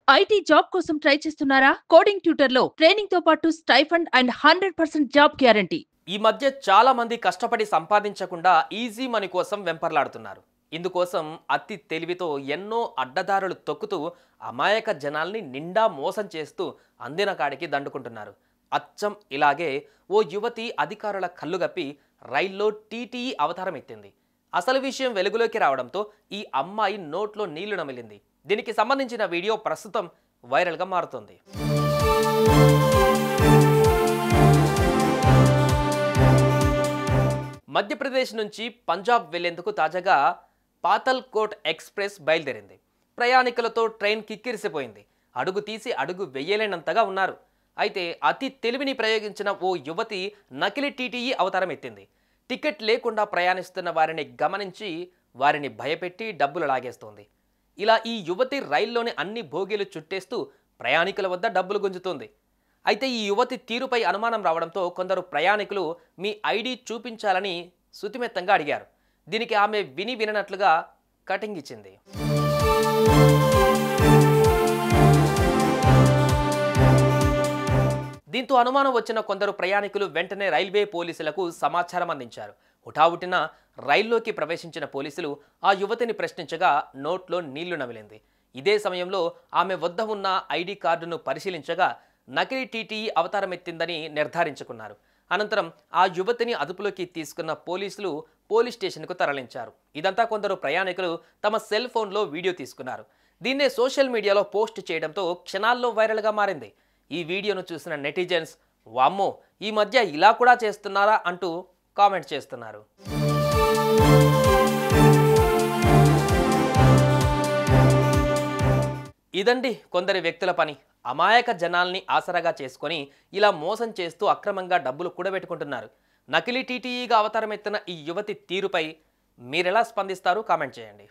IT job కోసం try చేస్తున్నారా? Coding ట్యూటర్లో training తో పాటు స్టైఫండ్ అండ్ 100% జాబ్ గ్యారంటీ. ఈ మధ్య చాలా మంది కష్టపడి సంపాదించకుండా ఈజీ మనీ కోసం వెంపర్లాడుతున్నారు. ఇందుకోసం అతి తెలివితో ఎన్నో అడ్డదారులు తొక్కుతూ అమాయక జనాల్ని నిండా మోసం చేస్తూ అందిన కాడికి దండుకుంటున్నారు. అచ్చం ఇలాగే ఓ యువతి అధికారుల కళ్ళుగప్పి రైల్లో టీటీఈ అవతారం ఎత్తింది. అసలు విషయం వెలుగులోకి రావడంతో ఈ అమ్మాయి నోట్లో నీళ్లు నమిలింది. దీనికి సంబంధించిన వీడియో ప్రస్తుతం వైరల్గా మారుతోంది. మధ్యప్రదేశ్ నుంచి పంజాబ్ వెళ్లేందుకు తాజాగా పాతల్కోట్ ఎక్స్ప్రెస్ బయలుదేరింది. ప్రయాణికులతో ట్రైన్ కిక్కిరిసిపోయింది. అడుగు తీసి అడుగు వెయ్యలేనంతగా ఉన్నారు. అయితే అతి తెలివిని ప్రయోగించిన ఓ యువతి నకిలీ టీటీఈ అవతారం ఎత్తింది. టికెట్ లేకుండా ప్రయాణిస్తున్న వారిని గమనించి వారిని భయపెట్టి డబ్బులు లాగేస్తోంది. ఇలా ఈ యువతి రైల్లోని అన్ని బోగీలు చుట్టేస్తూ ప్రయాణికుల వద్ద డబ్బులు గుంజుతోంది. అయితే ఈ యువతి తీరుపై అనుమానం రావడంతో కొందరు ప్రయాణికులు మీ ఐడి చూపించాలని సుతిమెత్తంగా అడిగారు. దీనికి ఆమె విననట్లుగా కటింగ్ ఇచ్చింది. దీంతో అనుమానం వచ్చిన కొందరు ప్రయాణికులు వెంటనే రైల్వే పోలీసులకు సమాచారం అందించారు. హుటాహుటిన రైల్లోకి ప్రవేశించిన పోలీసులు ఆ యువతిని ప్రశ్నించగా నోట్లో నీళ్లు నమిలింది. ఇదే సమయంలో ఆమె వద్ద ఉన్న ఐడి కార్డును పరిశీలించగా నకిలీ టీటీఈ అవతారమెత్తిందని నిర్ధారించుకున్నారు. అనంతరం ఆ యువతిని అదుపులోకి తీసుకున్న పోలీసులు పోలీస్ స్టేషన్కు తరలించారు. ఇదంతా కొందరు ప్రయాణికులు తమ సెల్ ఫోన్లో వీడియో తీసుకున్నారు. దీన్నే సోషల్ మీడియాలో పోస్ట్ చేయడంతో క్షణాల్లో వైరల్గా మారింది. ఈ వీడియోను చూసిన నెటిజన్స్ వామ్మో ఈ మధ్య ఇలా కూడా చేస్తున్నారా అంటూ కామెంట్ చేస్తున్నారు. ఇదండి కొందరి వ్యక్తుల పని. అమాయక జనాల్ని ఆసరాగా చేసుకొని ఇలా మోసం చేస్తూ అక్రమంగా డబ్బులు కూడబెట్టుకుంటున్నారు. నకిలీ టీటీఈగా అవతారం ఎత్తిన ఈ యువతి తీరుపై మీరెలా స్పందిస్తారు? కామెంట్ చేయండి.